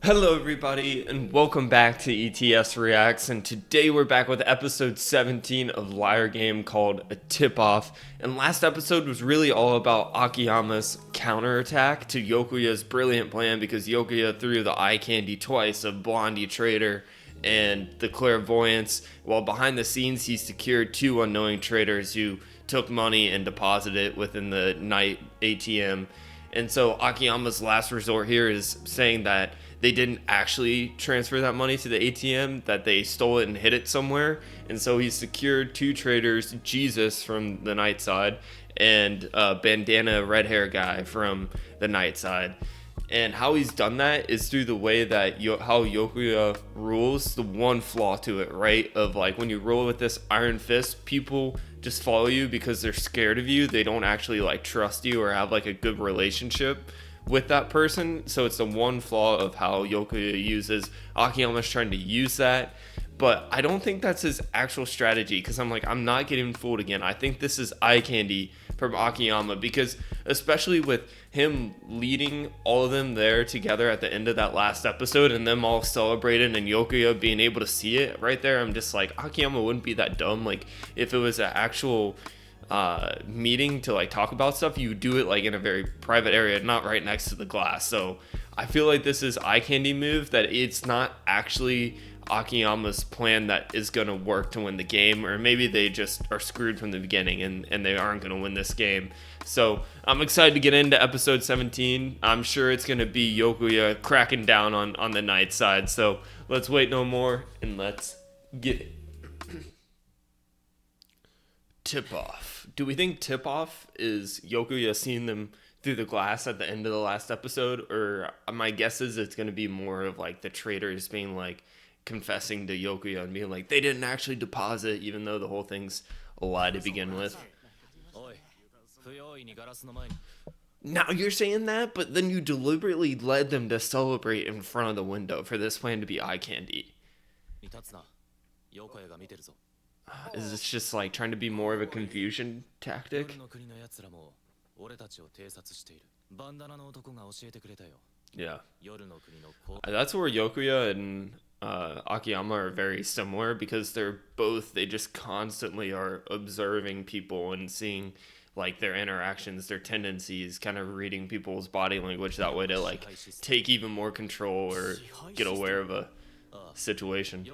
Hello everybody and welcome back to ETS Reacts, and today we're back with episode 17 of Liar Game called A Tip-Off. And last episode was really all about Akiyama's counterattack to Yokoya's brilliant plan, because Yokoya threw the eye candy twice of Blondie Trader and the clairvoyance, while behind the scenes he secured two unknowing traders who took money and deposited it within the night ATM. And so Akiyama's last resort here is saying that they didn't actually transfer that money to the ATM, that they stole it and hid it somewhere. And so he secured two traders, Jesus from the night side and Bandana red hair guy from the night side. And how he's done that is through the way that how Yokoya rules, the one flaw to it, right? Of like, when you roll with this iron fist, people just follow you because they're scared of you. They don't actually like trust you or have like a good relationship with that person. So it's the one flaw of how Yokoya uses. Akiyama's trying to use that, but I don't think that's his actual strategy, because I'm not getting fooled again. I think this is eye candy from Akiyama, because especially with him leading all of them there together at the end of that last episode and them all celebrating and Yokoya being able to see it right there, I'm just like, Akiyama wouldn't be that dumb. Like, if it was an actual meeting to like talk about stuff, you do it like in a very private area, not right next to the glass. So I feel like this is eye candy move, that it's not actually Akiyama's plan that is going to work to win the game, or maybe they just are screwed from the beginning and they aren't going to win this game. So I'm excited to get into episode 17. I'm sure it's going to be Yokoya cracking down on the night side. So let's wait no more and let's get it. Tip-off. Do we think tip-off is Yokoya seeing them through the glass at the end of the last episode? Or my guess is it's going to be more of like the traders being like confessing to Yokoya and being like, they didn't actually deposit, even though the whole thing's a lie to begin with. Now you're saying that, but then you deliberately led them to celebrate in front of the window for this plan to be eye candy. Is this just like trying to be more of a confusion tactic? Yeah. That's where Yokoya and Akiyama are very similar, because they just constantly are observing people and seeing like their interactions, their tendencies, kind of reading people's body language that way to like take even more control or get aware of a situation.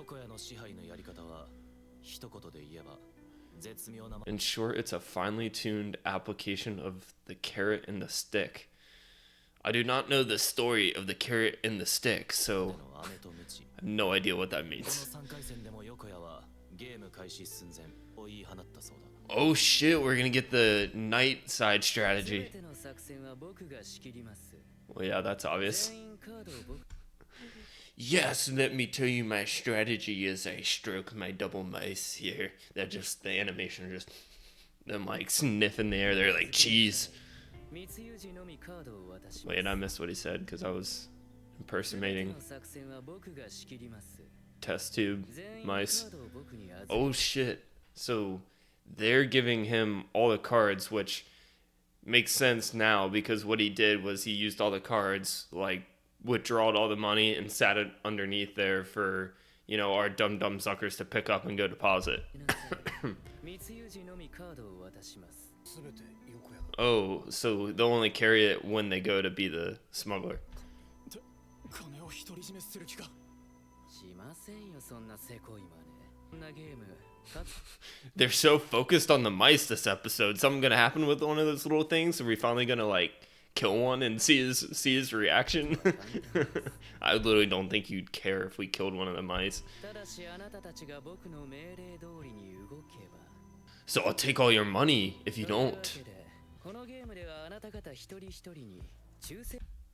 In short, it's a finely tuned application of the carrot and the stick. I do not know the story of the carrot and the stick, so I have no idea what that means. Oh shit, we're gonna get the night side strategy. Well, yeah, that's obvious. Yes, let me tell you, my strategy is I stroke my double mice here. That just, the animation just, them like sniffing the air, they're like cheese. Wait, I missed what he said because I was impersonating test tube mice. Oh shit. So they're giving him all the cards, which makes sense now, because what he did was he used all the cards, like withdrawed all the money and sat it underneath there for, you know, our dumb suckers to pick up and go deposit. Oh, so they'll only carry it when they go to be the smuggler. They're so focused on the mice this episode. Something gonna happen with one of those little things? Are we finally gonna like kill one and see his reaction? I literally don't think you'd care if we killed one of the mice. So I'll take all your money if you don't.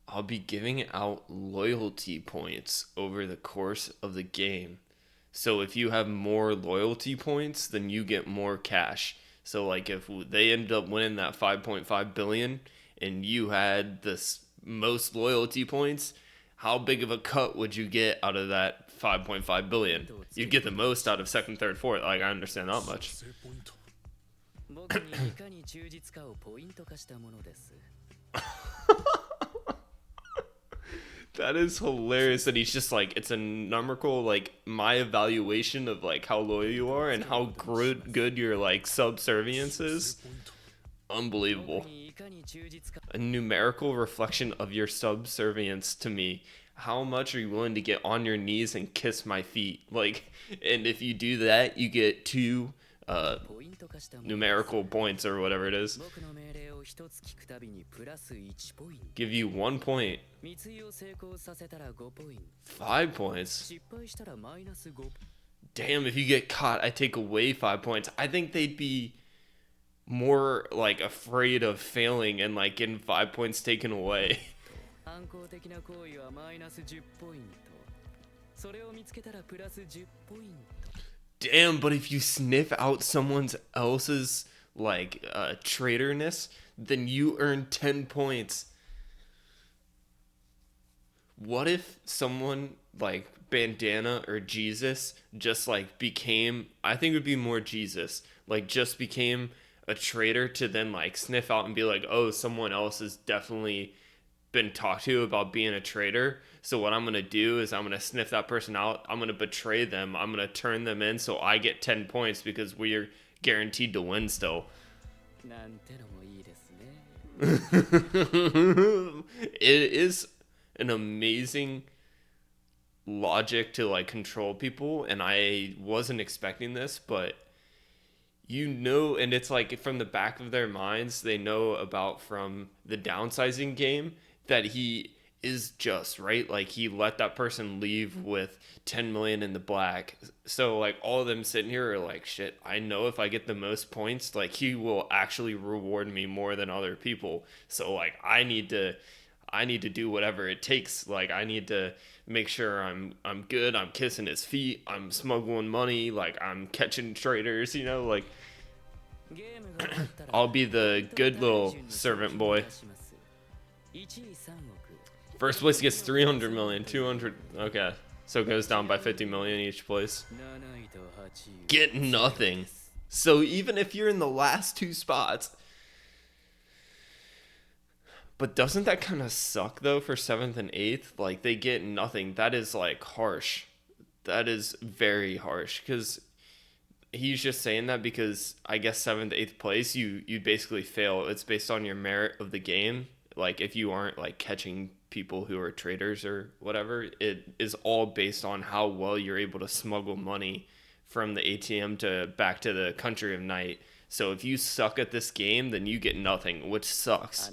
I'll be giving out loyalty points over the course of the game. So if you have more loyalty points, then you get more cash. So like if they ended up winning that 5.5 billion and you had the most loyalty points, how big of a cut would you get out of that 5.5 billion? You'd get the most out of second, third, fourth. Like, I understand that much. That is hilarious that he's just like, it's a numerical, like, my evaluation of, like, how loyal you are and how good your, like, subservience is. Unbelievable. A numerical reflection of your subservience to me. How much are you willing to get on your knees and kiss my feet? Like, and if you do that, you get 2 numerical points or whatever it is. Give you 1 point. 5 points. Damn, if you get caught, I take away 5 points. I think they'd be more like afraid of failing and like getting 5 points taken away. Damn, but if you sniff out someone else's like traitorness, then you earn 10 points. What if someone like Bandana or Jesus just like became, I think it would be more Jesus, like just became a traitor to then like sniff out and be like, oh, someone else has definitely been talked to about being a traitor. So what I'm going to do is I'm going to sniff that person out. I'm going to betray them. I'm going to turn them in so I get 10 points because we are guaranteed to win still. It is an amazing logic to like control people, and I wasn't expecting this, but you know, and it's like from the back of their minds, they know about from the downsizing game that he is just, right? Like he let that person leave with 10 million in the black. So like all of them sitting here are like, shit, I know if I get the most points, like he will actually reward me more than other people. So like I need to do whatever it takes. Like I need to make sure I'm good. I'm kissing his feet. I'm smuggling money. Like I'm catching traitors, you know, like I'll be the good little servant boy. First place gets 300 million, 200. Okay. So it goes down by 50 million each place. Get nothing. So even if you're in the last 2 spots, but doesn't that kind of suck though for 7th and 8th? Like they get nothing. That is like harsh. That is very harsh because he's just saying that because I guess 7th, 8th place, you basically fail. It's based on your merit of the game. Like if you aren't like catching people who are traitors or whatever, it is all based on how well you're able to smuggle money from the ATM to back to the country of night. So if you suck at this game, then you get nothing, which sucks.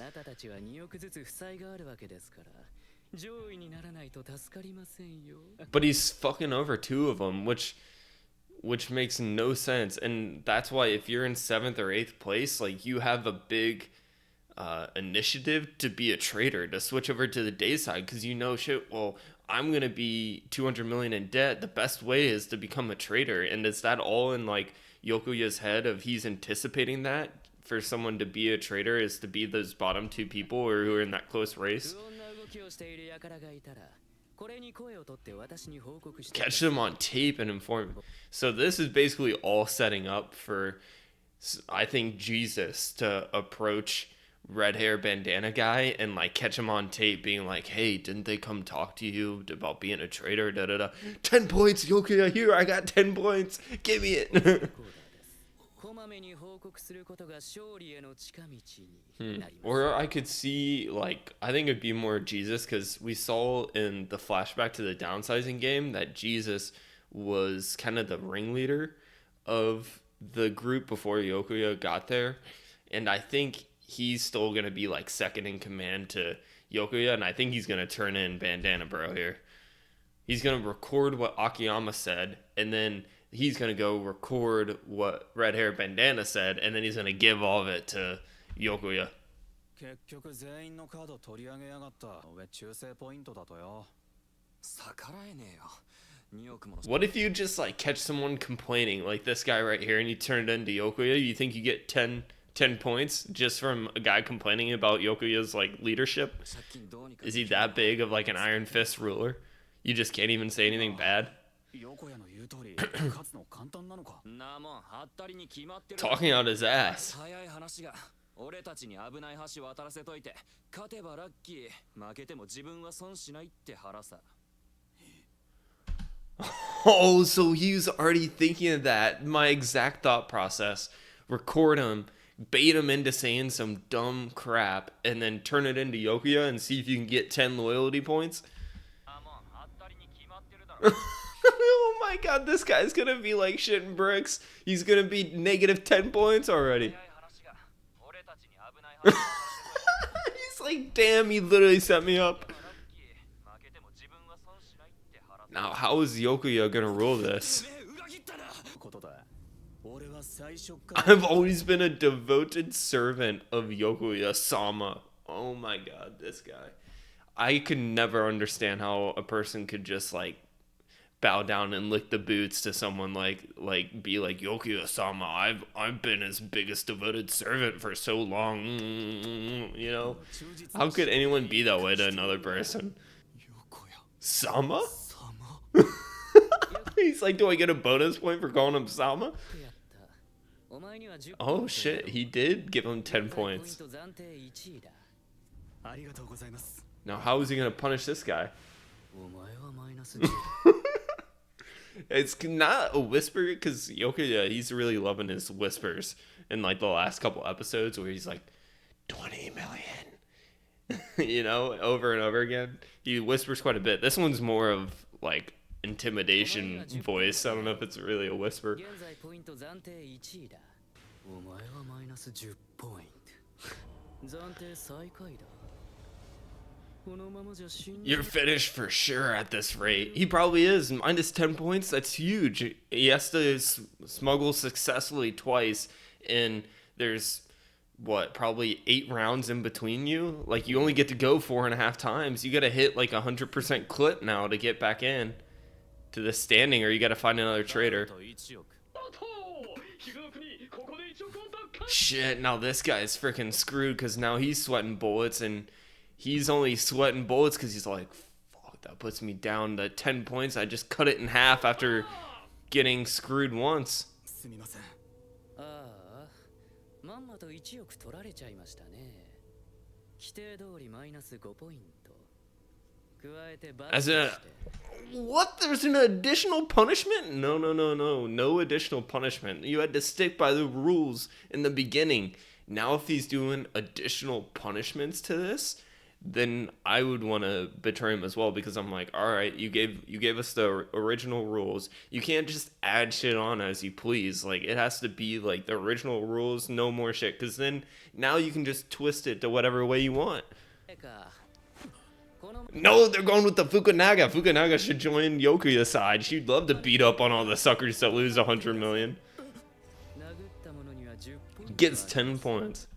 But he's fucking over 2 of them, which makes no sense. And that's why if you're in 7th or 8th place, like you have a big initiative to be a traitor, to switch over to the day side, because you know, shit, well, I'm gonna be 200 million in debt. The best way is to become a traitor. And is that all in like Yokoya's head of he's anticipating that for someone to be a traitor is to be those bottom 2 people or who are in that close race? Catch them on tape and inform. So this is basically all setting up for, I think, Jesus to approach red hair bandana guy and like catch him on tape being like, hey, didn't they come talk to you about being a traitor? 10 points, Yokoya, here, I got 10 points, give me it. Or I could see, like, I think it'd be more Jesus, because we saw in the flashback to the downsizing game that Jesus was kind of the ringleader of the group before Yokoya got there, and I think he's still gonna be like second in command to Yokoya, and I think he's gonna turn in Bandana Bro here. He's gonna record what Akiyama said, and then he's gonna go record what Red Hair Bandana said, and then he's gonna give all of it to Yokoya. What if you just like catch someone complaining like this guy right here, and you turn it into Yokoya? You think you get 10 points just from a guy complaining about Yokoya's like leadership? Is he that big of like an iron fist ruler? You just can't even say anything bad? Talking out his ass. 俺たちに危ない橋渡らせといて、勝てばラッキー、負けても自分は損しないって腹さ。Oh, so he's already thinking of that. My exact thought process. Record him, bait him into saying some dumb crap, and then turn it into Yokoya and see if you can get 10 loyalty points. Oh my god, this guy's gonna be like shitting bricks. He's gonna be negative 10 points already. He's like, damn, he literally set me up. Now, how is Yokoya gonna rule this? I've always been a devoted servant of Yokoya-sama. Oh my god, this guy. I could never understand how a person could just like bow down and lick the boots to someone like be like Yokoya-sama. I've been his biggest devoted servant for so long. You know, how could anyone be that way to another person? Sama? He's like, do I get a bonus point for calling him Sama? Oh shit, he did give him 10 points. Now how is he gonna punish this guy? It's not a whisper, because Yokoya, he's really loving his whispers in like the last couple episodes where he's like 20 million, you know, over and over again. He whispers quite a bit. This one's more of like intimidation voice. I don't know if it's really a whisper. You're finished for sure at this rate. He probably is. Minus 10 points, that's huge. He has to smuggle successfully twice, and there's, what, probably 8 rounds in between you? Like, you only get to go 4.5 times. You gotta hit like 100% clip now to get back in to the standing, or you gotta find another trader. Shit, now this guy's freaking screwed, because now he's sweating bullets, and he's only sweating bullets because he's like, fuck, that puts me down to 10 points. I just cut it in half after getting screwed once. As a... What? There's an additional punishment? No additional punishment. You had to stick by the rules in the beginning. Now if he's doing additional punishments to this, then I would want to betray him as well, because I'm like, all right, you gave us the original rules. You can't just add shit on as you please. Like, it has to be like the original rules, no more shit, because then now you can just twist it to whatever way you want. No, they're going with the Fukunaga. Fukunaga should join Yokoya's side. She'd love to beat up on all the suckers that lose 100 million. Gets 10 points.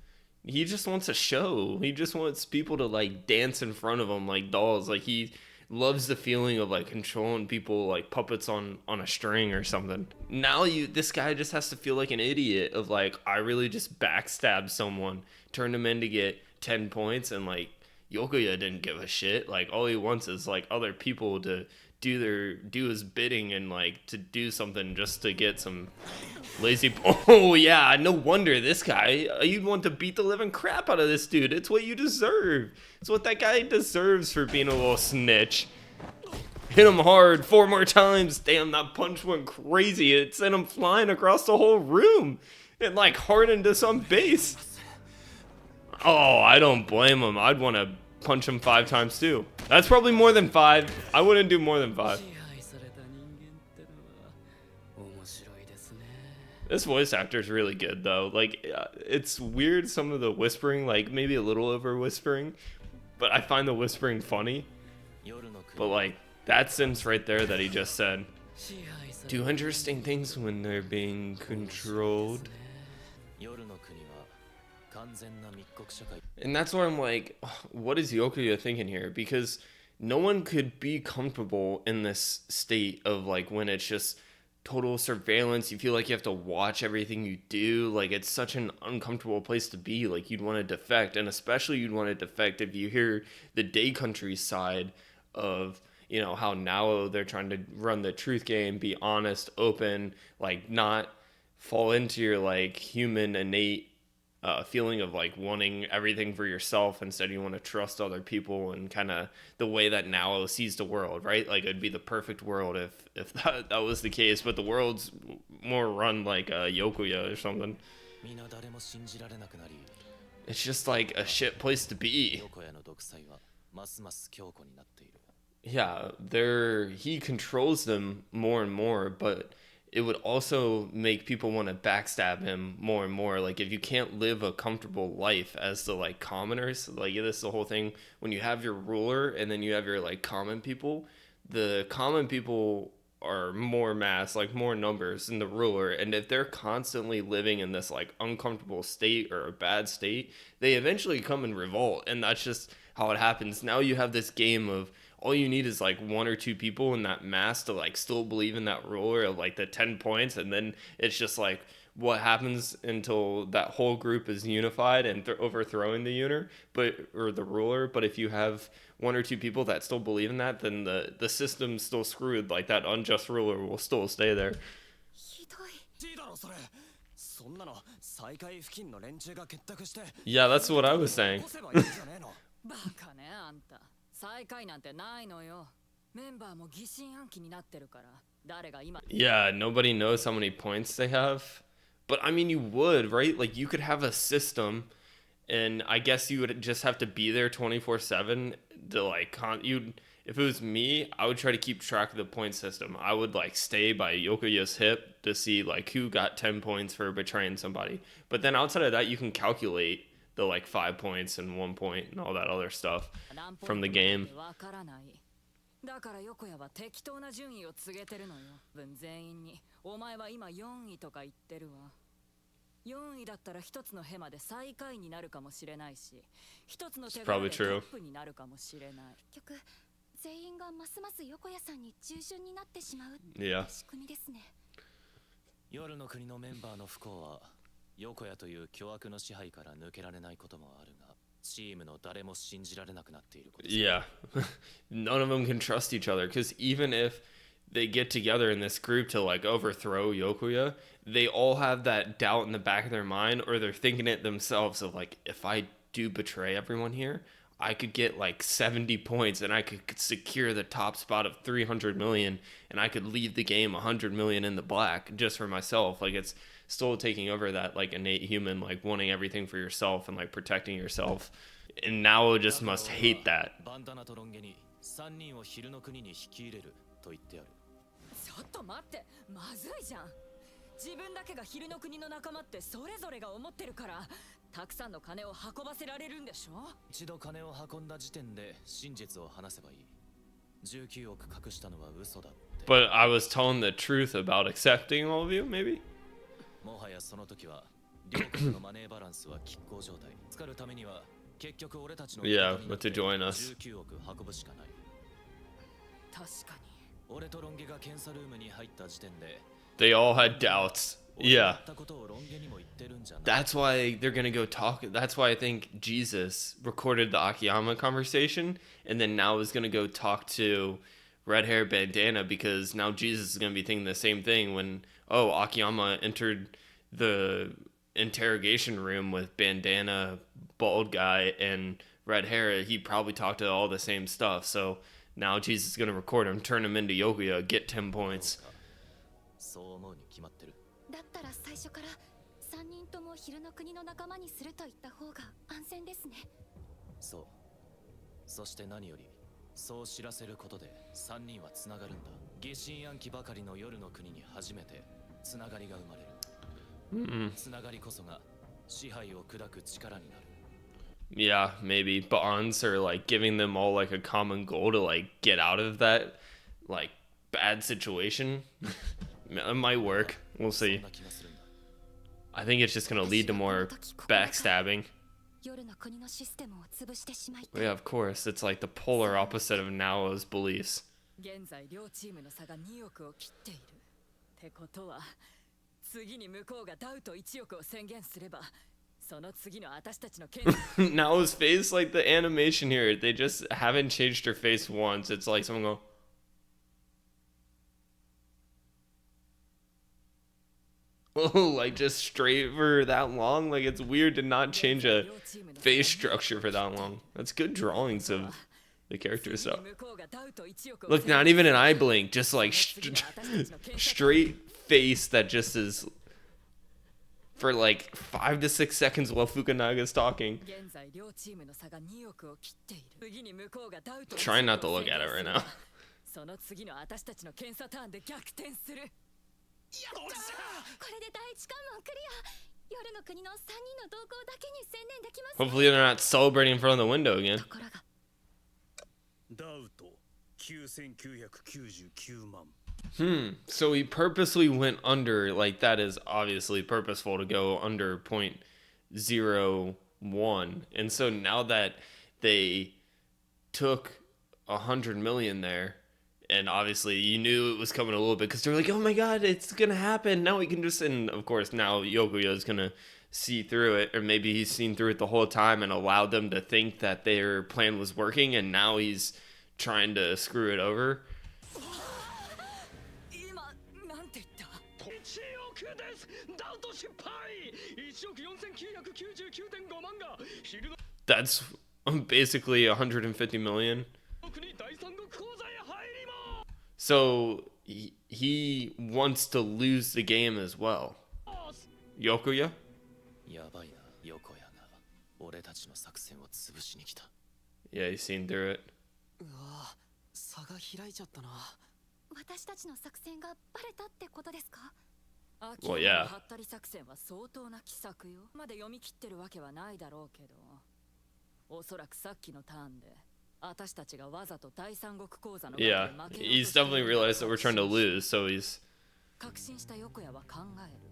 He just wants a show. He just wants people to like dance in front of him like dolls. Like, he loves the feeling of like controlling people like puppets on a string or something. Now this guy just has to feel like an idiot of like, I really just backstabbed someone, turned him in to get 10 points, and like Yokoya didn't give a shit. Like, all he wants is like other people to do his bidding and like to do something just to get some lazy. Oh yeah, no wonder this guy, you'd want to beat the living crap out of this dude. It's what you deserve. It's what that guy deserves for being a little snitch. Hit him hard 4 more times. Damn, that punch went crazy. It sent him flying across the whole room. It like hardened to some base. Oh, I don't blame him. I'd want to punch him 5 times too. That's probably more than 5. I wouldn't do more than 5. This voice actor is really good though. Like, it's weird, some of the whispering, like maybe a little over whispering, but I find the whispering funny. But like, that sentence right there that he just said, do interesting things when they're being controlled. And that's where I'm like, what is Yokoya thinking here? Because no one could be comfortable in this state of like when it's just total surveillance. You feel like you have to watch everything you do. Like, it's such an uncomfortable place to be. Like, you'd want to defect, and especially you'd want to defect if you hear the Day Country side of, you know, how NAO, they're trying to run the truth game, be honest, open, like not fall into your like human innate feeling of like wanting everything for yourself instead you want to trust other people, and kind of the way that NAO sees the world, right? Like it'd be the perfect world if that was the case, but the world's more run like Yokoya or something. It's just like a shit place to be. Yeah, he controls them more and more, but it would also make people want to backstab him more and more. Like if you can't live a comfortable life as the like commoners, like this is the whole thing. When you have your ruler and then you have your like common people, the common people are more mass, like more numbers than the ruler, and if they're constantly living in this like uncomfortable state or a bad state, they eventually come and revolt, and that's just how it happens. Now you have this game of all you need is like one or two people in that mass to like still believe in that ruler of like the 10 points, and then it's just like what happens until that whole group is unified and overthrowing the the ruler. But if you have one or two people that still believe in that, then the system's still screwed. Like that unjust ruler will still stay there. Yeah, that's what I was saying. Yeah, nobody knows how many points they have. But I mean, you would, right? Like you could have a system, and I guess you would just have to be there 24/7 to like you'd if it was me, I would try to keep track of the point system. I would like stay by Yokoya's hip to see like who got 10 points for betraying somebody. But then outside of that, you can calculate the like 5 points and 1 point and all that other stuff from the game. だから横谷は適当な順位を告げてるのよ。分全員にお前は今4位とか言ってるわ。4位だったら一つのヘマで最下位になるかもしれないし、一つの手柄でトップになるかもしれない。結局全員がますます横谷さんに従順になってしまうって仕組みですね。夜の国のメンバーの不幸は横谷という巨悪の支配から抜けられないこともあるが。Yeah, none of them can trust each other, because even if they get together in this group to like overthrow Yokoya, they all have that doubt in the back of their mind, or they're thinking it themselves of like, if I do betray everyone here, I could get like 70 points and I could secure the top spot of 300 million, and I could leave the game 100 million in the black just for myself. Like it's still taking over that like innate human like wanting everything for yourself and like protecting yourself, and NAO just must hate that. 自分だけが昼の国の仲間ってそれぞれが思ってるからたくさんの金を運ばせられるんでしょ。一度金を運んだ時点で真実を話せばいい。19億隠したのは嘘だって。 But I was telling the truth about accepting all of you, maybe? もはやその時は両国のマネーバランスは拮抗状態。使うためには結局俺たちの Yeah, but to join us. 19億運ぶしかない。確かに。俺とロン毛が検査ルームに入った時点で They all had doubts. Yeah. That's why they're gonna go talk. That's why I think Jesus recorded the Akiyama conversation, and then now is gonna go talk to Red Hair Bandana, because now Jesus is gonna be thinking the same thing when, oh, Akiyama entered the interrogation room with Bandana, bald guy, and red hair. He probably talked to all the same stuff. So now Jesus is gonna record him, turn him into Yokoya, get 10 points. だったら最初から3人とも昼の国の仲間にすると言った方が安全ですね。そう。そして何よりそう知らせることで3人はつながるんだ。疑心暗鬼ばかりの夜の国に初めてつながりが生まれる。つながりこそが支配を砕く力になる。 Yeah, maybe bonds, or like giving them all like a common goal to like get out of that like bad situation. It might work. We'll see. I think it's just gonna lead to more backstabbing. Yeah, of course. It's like the polar opposite of NAO's beliefs. NAO's face, like the animation here, they just haven't changed her face once. It's like someone go. like just straight for that long. Like it's weird to not change a face structure for that long. That's good drawings of the characters. So look, not even an eye blink, just like straight face that just is for like 5 to 6 seconds while Fukunaga's talking. Trying not to look at it right now. その次の私たちの検査ターンで逆転する。やったー！これで第一関門クリア。夜の国の3人の動向だけに専念できます。Hopefully they're not celebrating in front of the window again. ダウト9999万。So he purposely went under, like that is obviously purposeful to go under 0.01. And so now that they took 100 million there, and obviously you knew it was coming a little bit because they're like, oh my god, it's gonna happen. Now we can just, and of course now Yokoya is gonna see through it, or maybe he's seen through it the whole time and allowed them to think that their plan was working, and now he's trying to screw it over. That's basically 150 million. So he wants to lose the game as well. Yokoya? やばいな、横谷が俺たちの作戦を潰しに来た。Yeah, he's seen through it. うわ、差が開いちゃったな。私たちの作戦がバレたってことですか？ Well, yeah. ハッタリ作戦は相当な奇策よ。まで読み切ってるわけはないだろうけど、おそらくさっきのターンで私たちがわざと第三国講座の Yeah, he's definitely realized that we're trying to lose, so he's 確信した横谷は考える。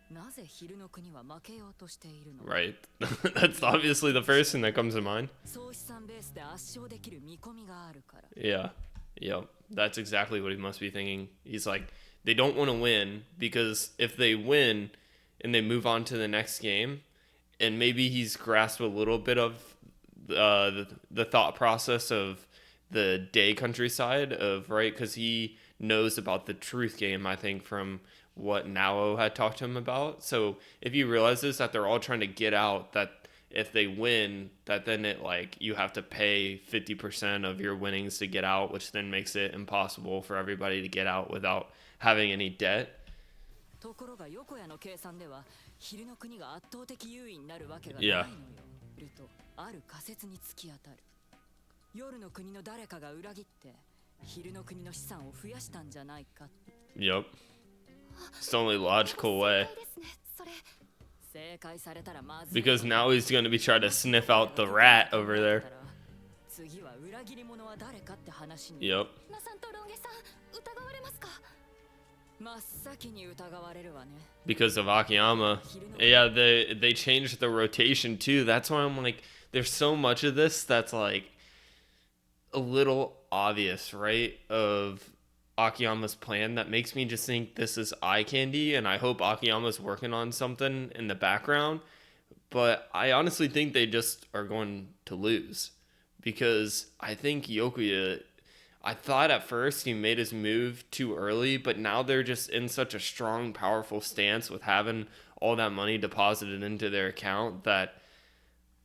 なぜ昼の国は負けようとしているの？ right. That's obviously the first thing that comes to mind. 総資産ベースで圧勝できる見込みがあるから。Yeah, yep. That's exactly what he must be thinking. He's like, they don't want to win because if they win and they move on to the next game, and maybe he's grasped a little bit of the thought process of the day countryside of, right, because he knows about the truth game, I think, from what NAO had talked to him about. So if he realizes that they're all trying to get out, that if they win, that then it like you have to pay 50% of your winnings to get out, which then makes it impossible for everybody to get out without having any debt. ところが横谷の計算では昼の国が圧倒的優位になるわけがないのよ。るとある仮説に突き当たる。夜の国の誰かが裏切って昼の国の資産を増やしたんじゃないか。Yep. It's the only logical way. Because now he's going to be trying to sniff out the rat over there. Yep. Because of Akiyama. Yeah, they changed the rotation too. That's why I'm like, there's so much of this that's like a little obvious, right? Of Akiyama's plan that makes me just think this is eye candy, and I hope Akiyama's working on something in the background. But I honestly think they just are going to lose. Because I think Yokoya, I thought at first he made his move too early, but now they're just in such a strong, powerful stance with having all that money deposited into their account that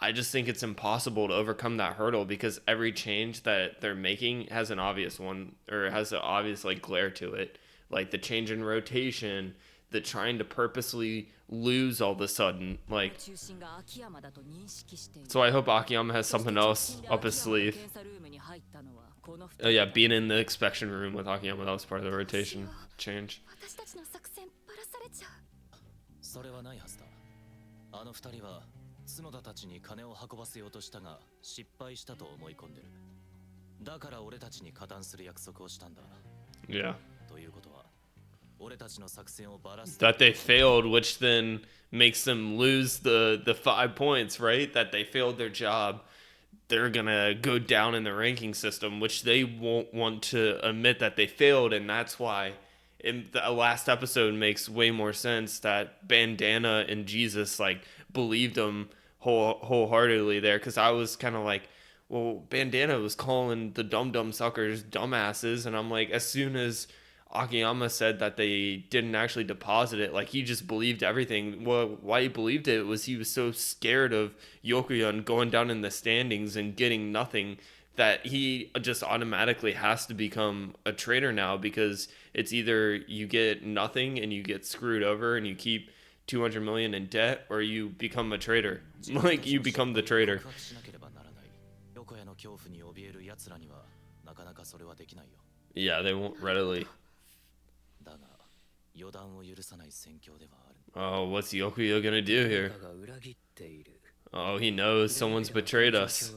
I just think it's impossible to overcome that hurdle, because every change that they're making has an obvious one, or has an obvious like glare to it. Like the change in rotation, the trying to purposely lose all of a sudden. Like, so I hope Akiyama has something else up his sleeve. Oh yeah, being in the inspection room with Akiyama, that was part of the rotation change. それはないはずだ。あの二人は角田たちに金を運ばせようとしたが失敗したと思い込んでる。だから俺たちに加担する約束をしたんだ。Yeah. ということは、俺たちの作戦をバラす。That they failed, which then makes them lose the 5 points, right? That they failed their job. They're gonna go down in the ranking system, which they won't want to admit that they failed, and that's why in the last episode makes way more sense that Bandana and Jesus like believed them wholeheartedly there, because I was kind of like, well, Bandana was calling the dumb suckers dumbasses, and I'm like, as soon as Akiyama said that they didn't actually deposit it. Like, he just believed everything. Well, why he believed it was he was so scared of Yokoya and going down in the standings and getting nothing that he just automatically has to become a traitor now, because it's either you get nothing and you get screwed over and you keep 200 million in debt, or you become a traitor. Like, you become the traitor. 横屋の恐怖に怯える奴らにはなかなかそれはできないよ。 Yeah, they won't readily. だが予断を許さない戦況ではある。 Oh, what's Yokoya gonna do here? Oh, he knows someone's betrayed us.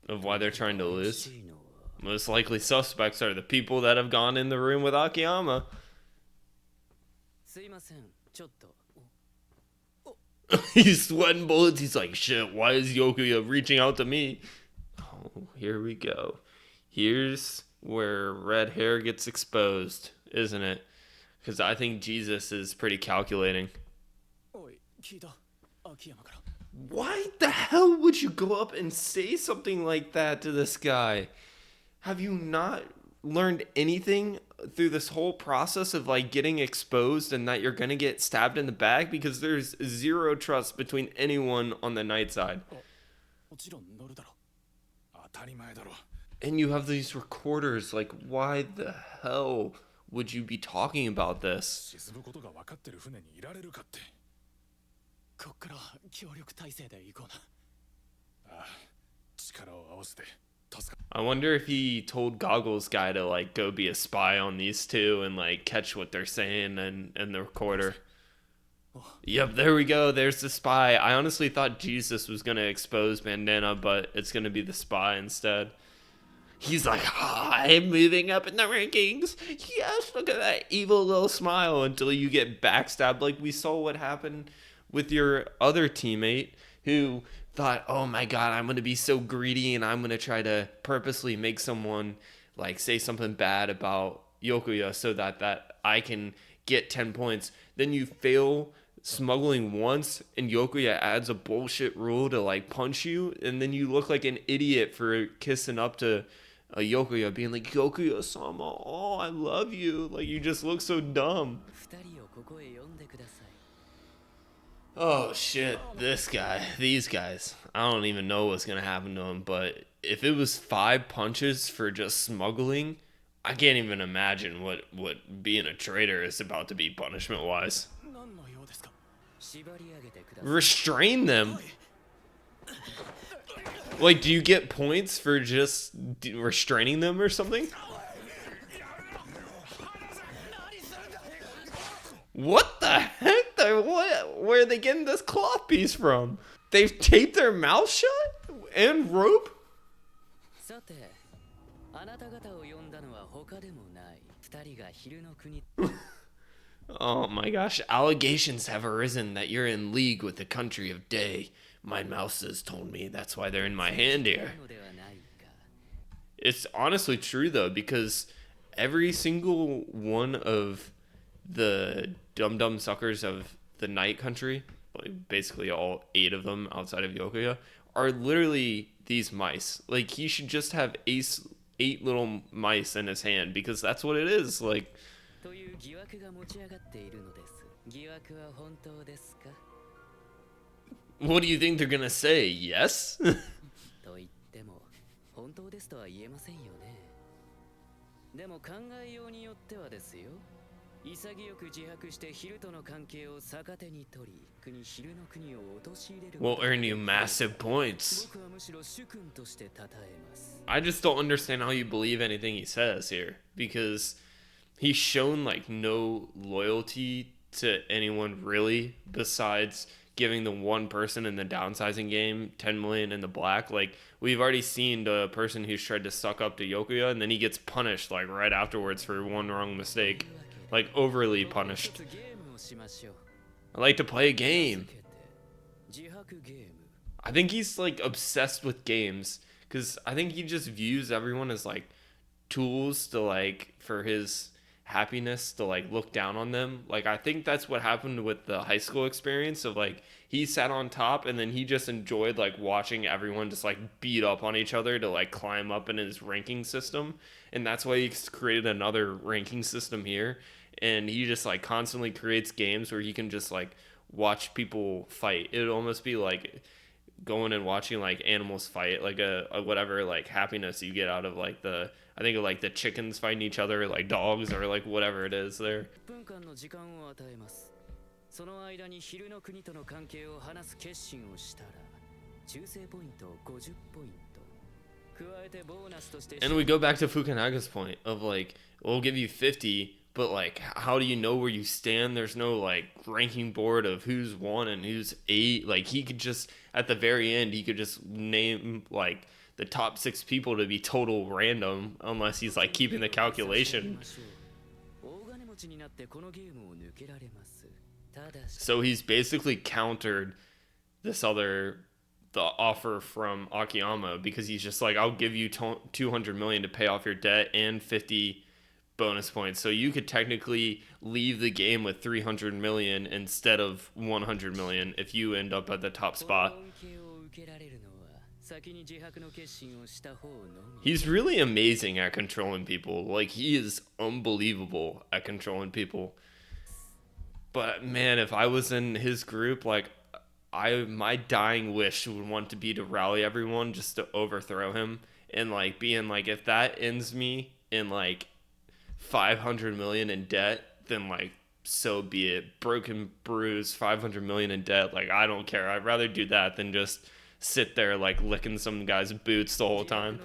Of why they're trying to lose. Most likely suspects are the people that have gone in the room with Akiyama. He's sweating bullets. He's like, shit, why is Yokoya reaching out to me? Oh, here we go. Here's where red hair gets exposed, isn't it? Because I think Jesus is pretty calculating. Why the hell would you go up and say something like that to this guy? Have you not learned anything through this whole process of like getting exposed and that you're gonna get stabbed in the back? Because there's zero trust between anyone on the night side. And you have these recorders. Like, why the hell would you be talking about this? I wonder if he told Goggles guy to like go be a spy on these two and like catch what they're saying and the recorder. Yep, there we go. There's the spy. I honestly thought Jesus was gonna expose Bandana, but it's gonna be the spy instead. He's like, oh, I'm moving up in the rankings. Yes, look at that evil little smile, until you get backstabbed, like we saw what happened with your other teammate who thought, oh my god, I'm going to be so greedy and I'm going to try to purposely make someone like say something bad about Yokoya so that I can get 10 points. Then you fail smuggling once and Yokoya adds a bullshit rule to like punch you, and then you look like an idiot for kissing up to Yokoya, being like, Yokoya-sama, oh, I love you. Like, you just look so dumb. Oh shit, these guys. I don't even know what's gonna happen to them, but if it was 5 punches for just smuggling, I can't even imagine what being a traitor is about to be punishment-wise. Restrain them? Like, do you get points for just restraining them or something? What the heck? Where are they getting this cloth piece from? They've taped their mouth shut? And rope? Oh my gosh, allegations have arisen that you're in league with the country of Day. My mouse has told me that's why they're in my hand here. It's honestly true though, because every single one of the dum-dum suckers of the night country, like basically all 8 of them outside of Yokoya, are literally these mice. Like, he should just have 8 little mice in his hand, because that's what it is. Like, what do you think they're gonna say? Yes? Will earn you massive points. I just don't understand how you believe anything he says here, because he's shown like no loyalty to anyone really, besides giving the one person in the downsizing game 10 million in the black. Like, we've already seen the person who's tried to suck up to Yokoya, and then he gets punished like right afterwards for one wrong mistake. Like, overly punished. I like to play a game. I think he's like obsessed with games, because I think he just views everyone as like tools to like for his happiness to like look down on them. Like I think that's what happened with the high school experience of like he sat on top and then he just enjoyed like watching everyone just like beat up on each other to like climb up in his ranking system. And that's why he created another ranking system here. And he just like constantly creates games where he can just like watch people fight. It would almost be like going and watching like animals fight, like a whatever like happiness you get out of like the, I think of like the chickens fighting each other, like dogs or like whatever it is there. 分間の時間を与えます。その間に昼の国との関係を話す決心をしたら、忠誠ポイントを50ポイント。加えてボーナスとして。And we go back to Fukunaga's point of like, we'll give you 50, but like, how do you know where you stand? There's no like ranking board of who's 1 and who's 8. Like he could just, at the very end, he could just name like the top 6 people to be total random unless he's like keeping the calculation. So he's basically countered this other, the offer from Akiyama, because he's just like, I'll give you 200 million to pay off your debt and 50 bonus points. So you could technically leave the game with 300 million instead of 100 million if you end up at the top spot. He's really amazing at controlling people. Like he is unbelievable at controlling people. But man, if I was in his group, like my dying wish would want to be to rally everyone just to overthrow him, and like being like, if that ends me in like 500 million in debt, then like so be it. Broken, bruised, 500 million in debt, like I don't care. I'd rather do that than just sit there like licking some guy's boots the whole time.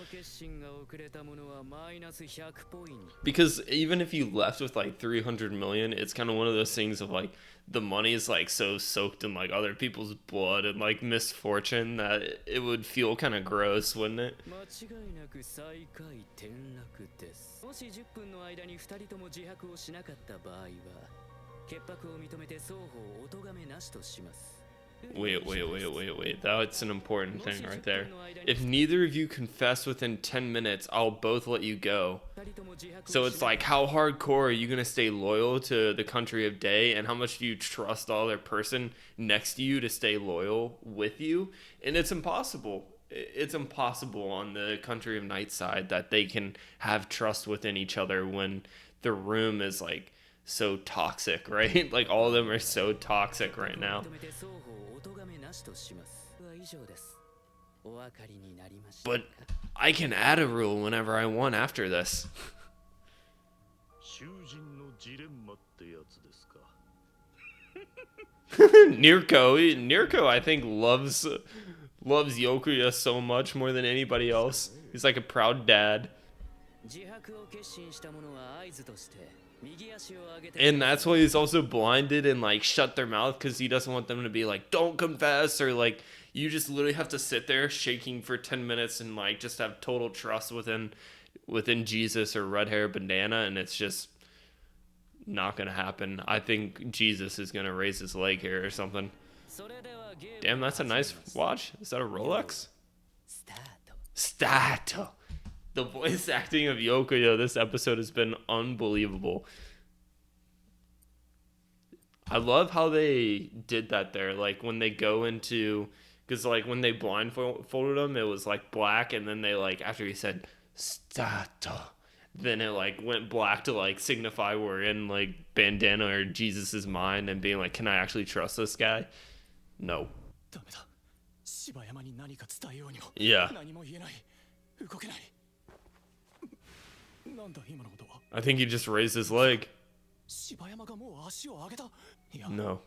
Because even if you left with like 300 million, it's kind of one of those things of like the money is like so soaked in like other people's blood and like misfortune that it would feel kind of gross, wouldn't it? Wait. That's an important thing right there. If neither of you confess within 10 minutes, I'll both let you go. So it's like, how hardcore are you going to stay loyal to the country of day, and how much do you trust the other person next to you to stay loyal with you? And it's impossible. It's impossible on the country of night side that they can have trust within each other when the room is like so toxic, right? Like all of them are so toxic right now. But I can add a rule whenever I want after this. Nirko, I think loves Yokoya so much more than anybody else. He's like a proud dad. And that's why he's also blinded and like shut their mouth, because he doesn't want them to be like, don't confess, or like you just literally have to sit there shaking for 10 minutes and like just have total trust within Jesus or red hair bandana, and it's just not gonna happen. I think Jesus is gonna raise his leg here or something. Damn, that's a nice watch. Is that a Rolex? Stat. The voice acting of Yokoya this episode has been unbelievable. I love how they did that there. Like when they go into, because like when they blindfolded him, it was like black, and then they like, after he said "Stato," then it like went black to like signify we're in like bandana or Jesus's mind, and being like, can I actually trust this guy? No. Yeah. I think he just raised his leg. No.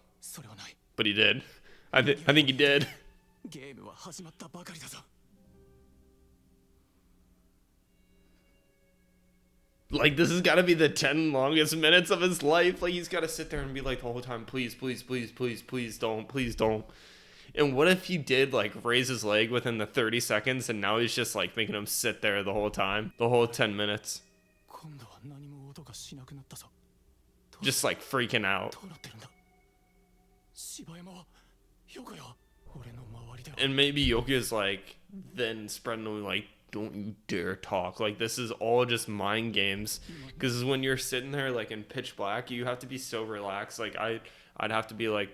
But he did. I think he did. Like, this has got to be the 10 longest minutes of his life. Like, he's got to sit there and be like the whole time, please don't. And what if he did like raise his leg within the 30 seconds, and now he's just like making him sit there the whole time, the whole 10 minutes, just like freaking out. And maybe Yokoya's like then spreading like don't you dare talk. Like, this is all just mind games. Because when you're sitting there, like, in pitch black, you have to be so relaxed. Like, I'd have to be like,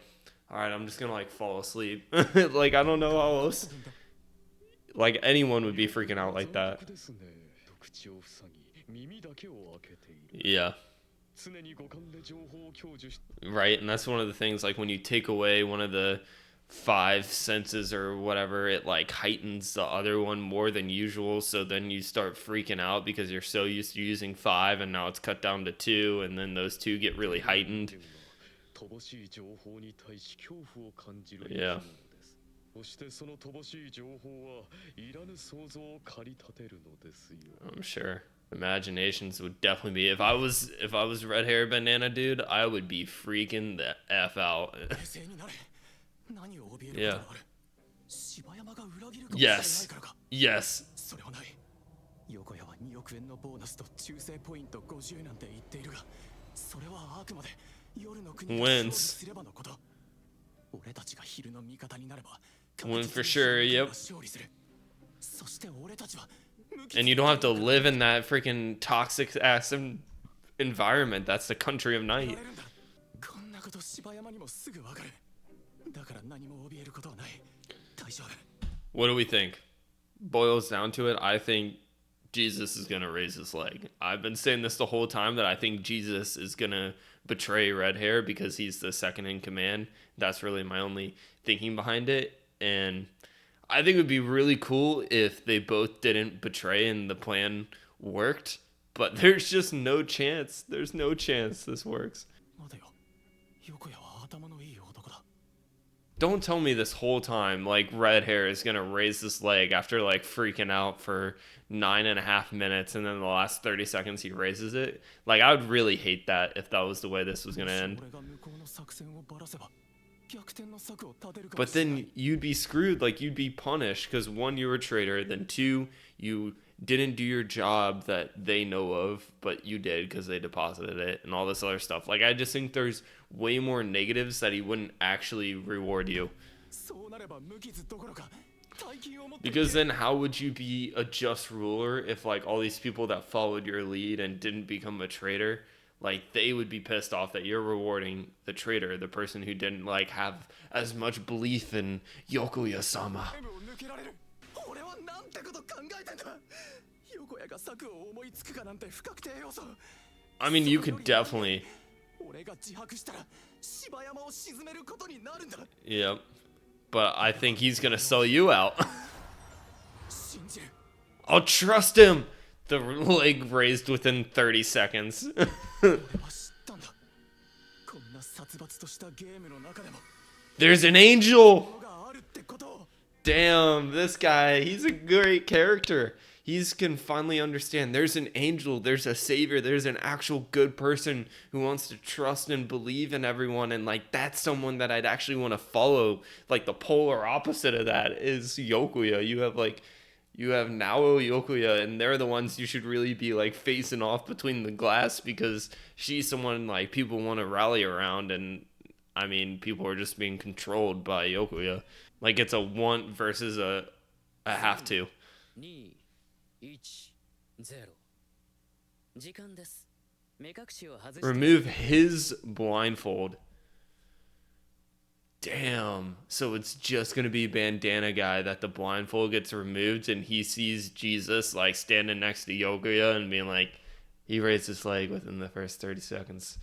all right, I'm just gonna, like, fall asleep. Like, I don't know how else. Like, anyone would be freaking out like that. Yeah. Right, and that's one of the things, like, when you take away one of the 5 senses or whatever, it, like, heightens the other one more than usual, so then you start freaking out because you're so used to using 5, and now it's cut down to 2, and then those 2 get really heightened. Yeah. I'm sure. Imaginations would definitely be, if I was red hair bandana dude, I would be freaking the F out. Yeah. Yes. Yes. Wins. Win for sure, yep. And you don't have to live in that freaking toxic ass environment. That's the country of night. What do we think? Boils down to it, I think Jesus is gonna raise his leg. I've been saying this the whole time, that I think Jesus is gonna betray Red Hair because he's the second in command. That's really my only thinking behind it. And I think it would be really cool if they both didn't betray and the plan worked. But there's just no chance. There's no chance this works. Don't tell me this whole time, like, Red Hair is going to raise this leg after, like, freaking out for 9.5 minutes, and then the last 30 seconds he raises it. Like, I would really hate that if that was the way this was going to end. But then you'd be screwed. Like, you'd be punished because 1, you were a traitor, then 2, you didn't do your job that they know of, but you did because they deposited it and all this other stuff. Like, I just think there's way more negatives that he wouldn't actually reward you. Because then how would you be a just ruler if, like, all these people that followed your lead and didn't become a traitor, like, they would be pissed off that you're rewarding the traitor, the person who didn't, like, have as much belief in Yokoya-sama. I mean, you could definitely... Yep. But I think he's gonna sell you out. I'll trust him! The leg raised within 30 seconds. There's an angel! Damn, this guy, he's a great character. He can finally understand there's an angel, there's a savior, there's an actual good person who wants to trust and believe in everyone, and, like, that's someone that I'd actually want to follow. Like, the polar opposite of that is Yokoya. You have NAO, Yokoya, and they're the ones you should really be, like, facing off between the glass, because she's someone, like, people want to rally around, and, I mean, people are just being controlled by Yokoya. Like, it's a want versus a have to. Remove his blindfold. Damn. So it's just going to be Bandana Guy that the blindfold gets removed, and he sees Jesus, like, standing next to Yokoya and being like, he raised his leg within the first 30 seconds.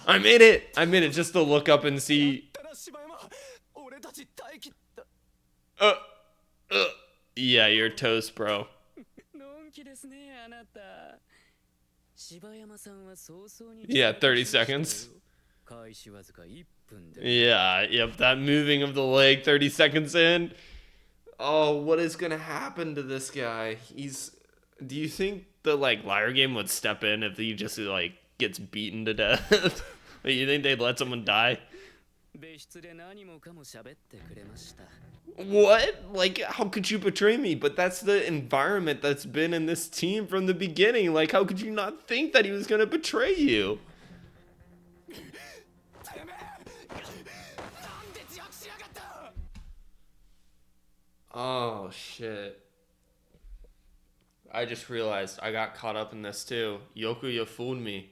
I made it just to look up and see. Yeah, you're toast, bro. Yeah, 30 seconds. Yeah, yep, that moving of the leg 30 seconds in. Oh, what is gonna happen to this guy? Do you think the, like, Liar Game would step in if he just, like, gets beaten to death? You think they'd let someone die? What? Like, how could you betray me? But that's the environment that's been in this team from the beginning. Like, how could you not think that he was gonna betray you? Oh, shit. I just realized I got caught up in this too. Yokoya fooled me.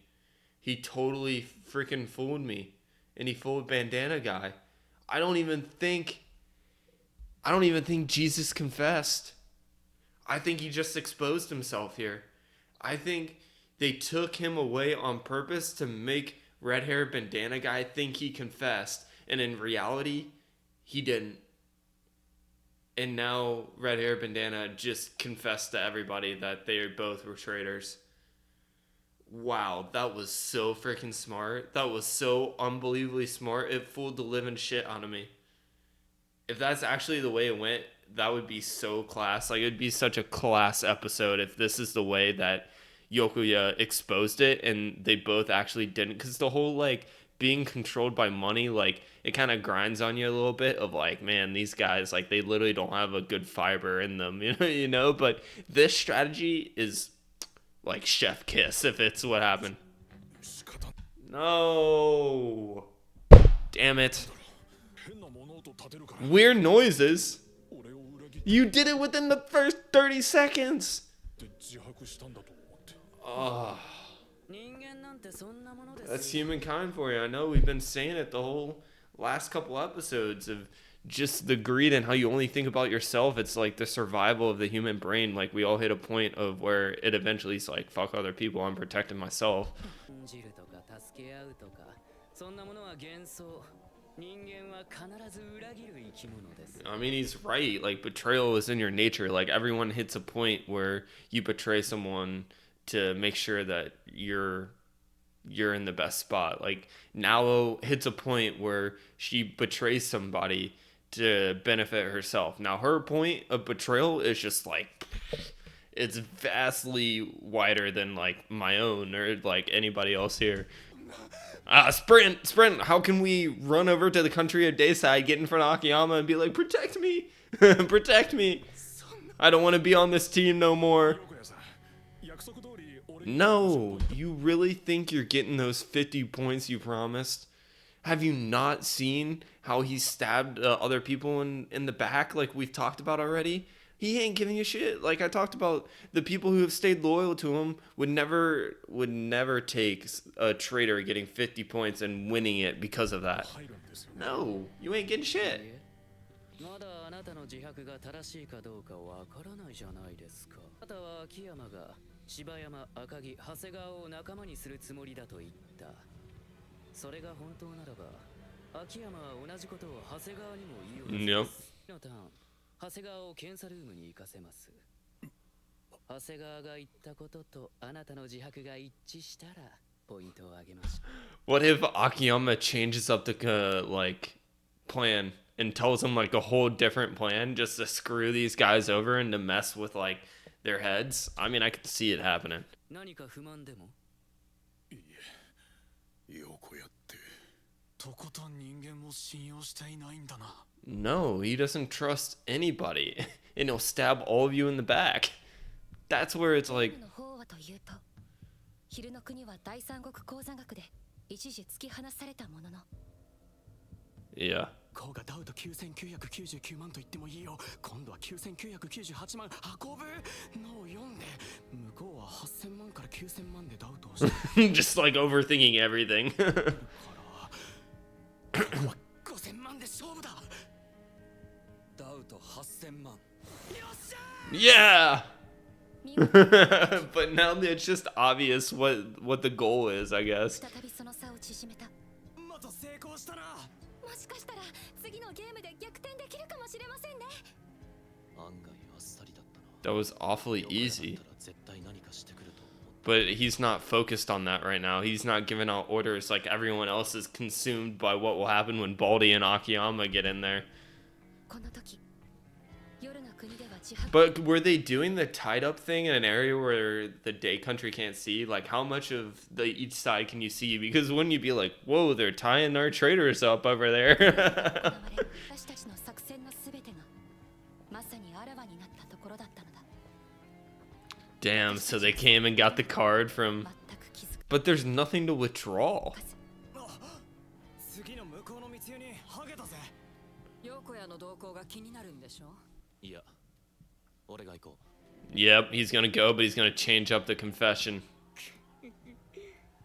He totally freaking fooled me. And he fooled Bandana Guy. I don't even think Jesus confessed. I think he just exposed himself here. I think they took him away on purpose to make red hair bandana guy think he confessed. And in reality, he didn't. And now red hair bandana just confessed to everybody that they both were traitors. Wow, that was so freaking smart. That was so unbelievably smart. It fooled the living shit out of me. If that's actually the way it went, that would be so class. Like, it'd be such a class episode if this is the way that Yokoya exposed it and they both actually didn't. Because the whole, like, being controlled by money, like, it kind of grinds on you a little bit of, like, man, these guys, like, they literally don't have a good fiber in them, you know? But this strategy is, like, chef kiss if it's what happened. No. Damn it. Weird noises. You did it within the first 30 seconds. Oh, that's humankind for you. I know we've been saying it the whole last couple episodes of just the greed and how you only think about yourself. It's like the survival of the human brain. Like, we all hit a point of where it eventually is like, fuck other people, I'm protecting myself. I mean, he's right. Like, betrayal is in your nature. Like, everyone hits a point where you betray someone to make sure that you're in the best spot. Like, NAO hits a point where she betrays somebody to benefit herself. Now, her point of betrayal is just like, it's vastly wider than like my own or like anybody else here. Sprint. How can we run over to the country of Dayside, get in front of Akiyama and be like, protect me, protect me. I don't want to be on this team no more. No, you really think you're getting those 50 points you promised? Have you not seen how he stabbed other people in the back like we've talked about already? He ain't giving you shit. Like I talked about, the people who have stayed loyal to him would never take a traitor getting 50 points and winning it because of that. No, you ain't getting shit. Yep. 長谷川を検査ルームに行かせます。長谷川が言ったこととあなたの自白が一致したらポイントをあげましょう。What if Akiyama changes up the like plan and tells him like a whole different plan just to screw these guys over and to mess with like their heads? I mean, I could see it happening. 何か不満でも？いいえ、ヨコヤって。とことん人間を信用していないんだな。No, he doesn't trust anybody, and he'll stab all of you in the back. That's where it's like. Yeah. こうがダウと9999万と言ってもいいよ。今度は9998万運ぶのを読んで、向こうは8000万から9000万でダウトをして。Just like overthinking everything. 5000万で勝負だ。 Yeah. But now it's just obvious what the goal is, I guess. That was awfully easy. But he's not focused on that right now. He's not giving out orders like everyone else is consumed by what will happen when Baldy and Akiyama get in there. But were they doing the tied up thing in an area where the Day Country can't see? Like, how much of each side can you see? Because wouldn't you be like, whoa, they're tying our traders up over there? Damn, so they came and got the card from... But there's nothing to withdraw. いや俺が行こ Yep, he's gonna go, but he's gonna change up the confession.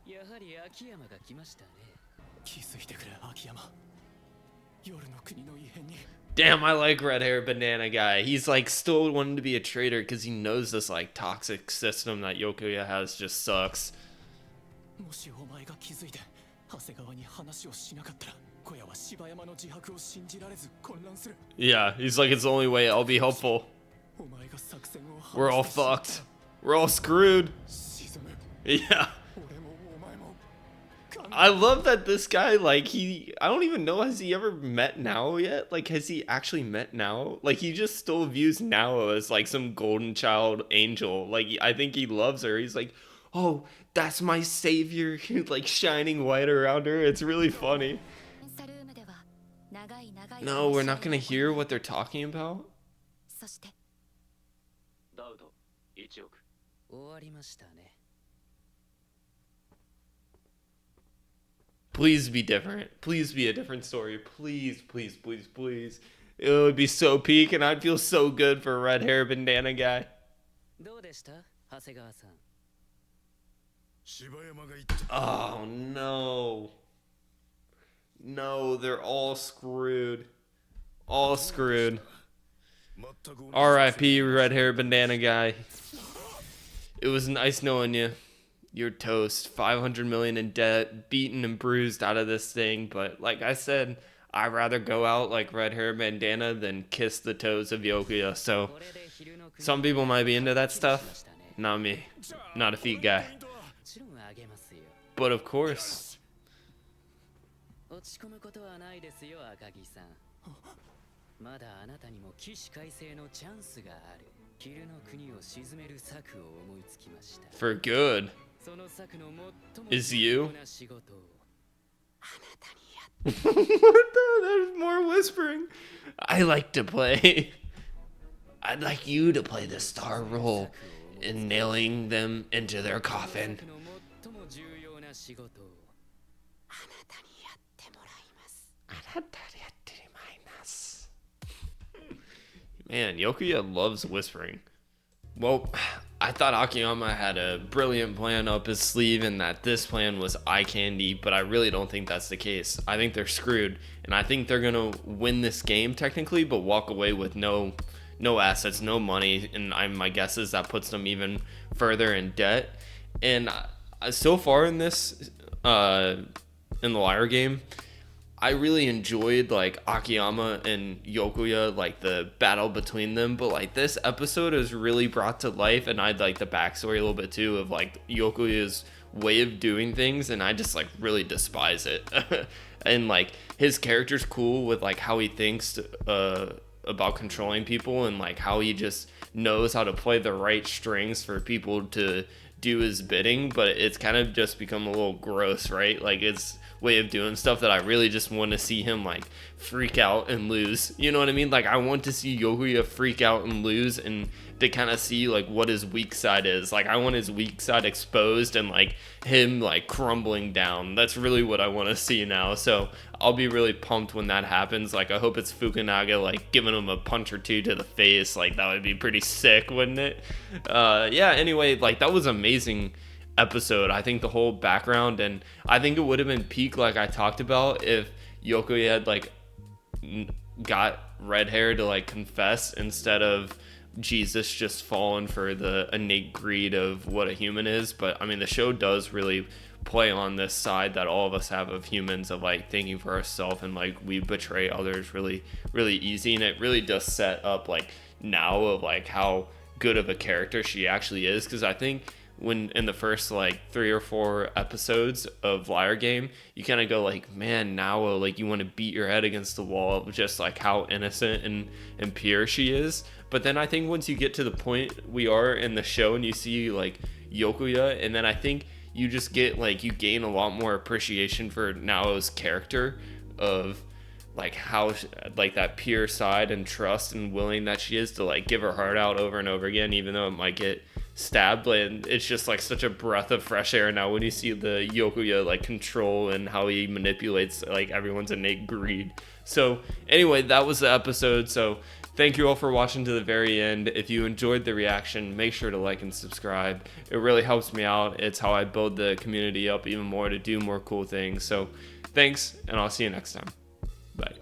やはり秋山が来ましたね。気づいてくれ秋山。夜の国の異変に。 Damn, I like red hair bandana guy. He's like still wanting to be a traitor because he knows this like toxic system that Yokoya has just sucks. もしお前が気づいて長谷川に話をしなかったら小屋は柴山の自白を信じられず混乱する。 Yeah, he's like, it's the only way I'll be helpful. お前が作戦を We're all fucked. We're all screwed. 沈む。 Yeah. 俺もお前も。 I love that this guy, like, I don't even know, has he ever met Nao yet? Like, has he actually met Nao? Like, he just still views Nao as, like, some golden child angel. Like, I think he loves her. He's like, oh, that's my savior, like, shining white around her. It's really funny. サルームでは長い長い No, we're not gonna hear what they're talking about? そして ダウト1億 終わりましたね。 Please be different. Please be a different story. Please, please, please, please. It would be so peak, and I'd feel so good for a red hair bandana guy. どうでした長谷川さん。 柴山が言ってた Oh no. No, they're all screwed. All screwed. 全く同じ R.I.P. red hair bandana guy. It was nice knowing you. You're toast. 500 million in debt, beaten and bruised out of this thing. But like I said, I'd rather go out like red hair bandana than kiss the toes of Yokoya. So some people might be into that stuff. Not me. Not a feet guy. もちろんあげますよ。 But of course. 落ち込むことはないですよ赤木さん。まだあなたにも起死回生のチャンスがある。昼の国を沈める策を思いつきました。 For good. その策の最も Is 重 you? 要な仕事をあなたにやっ What the? There's more whispering. I like to play. I'd like you to play the star role in nailing them into their coffin. 策の最も重要な仕事をあなたにやってもらいます。 Man, Yokoya loves whispering. Well, I thought Akiyama had a brilliant plan up his sleeve and that this plan was eye candy, but I really don't think that's the case. I think they're screwed, and I think they're gonna win this game technically, but walk away with no assets, no money, and my guess is that puts them even further in debt. And so far in this, in the Liar game, I really enjoyed like Akiyama and Yokoya, like the battle between them, but like this episode is really brought to life, and I'd like the backstory a little bit too of like Yokoya's way of doing things, and I just like really despise it. And like his character's cool with like how he thinks about controlling people, and like how he just knows how to play the right strings for people to do his bidding, but it's kind of just become a little gross, right? Like it's way of doing stuff that I really just want to see him like freak out and lose. You know what I mean? Like I want to see Yokoya freak out and lose, and to kind of see like what his weak side is. Like I want his weak side exposed and like him like crumbling down. That's really what I want to see now. So I'll be really pumped when that happens. Like I hope it's Fukunaga like giving him a punch or two to the face. Like that would be pretty sick, wouldn't it? Yeah, anyway, like that was amazing episode. I think the whole background, and I think it would have been peak like I talked about if Yokoya had like got red hair to like confess instead of Jesus just falling for the innate greed of what a human is. But I mean the show does really play on this side that all of us have of humans, of like thinking for ourselves, and like we betray others really easy, and it really does set up like Nao of like how good of a character she actually is. Because I think when in the first like 3 or 4 episodes of Liar Game, you kind of go like, man, Nao, like you want to beat your head against the wall of just like how innocent and pure she is. But then I think once you get to the point we are in the show and you see like Yokoya, and then I think you just get like, you gain a lot more appreciation for Nao's character of like how like that pure side and trust and willing that she is to like give her heart out over and over again, even though it might get stabbed. And it's just like such a breath of fresh air now when you see the Yokoya like control and how he manipulates like everyone's innate greed. So anyway, that was the episode. So Thank you all for watching to the very end. If you enjoyed the reaction, make sure to like and subscribe. It really helps me out. It's how I build the community up even more to do more cool things. So thanks, and I'll see you next time. Bye.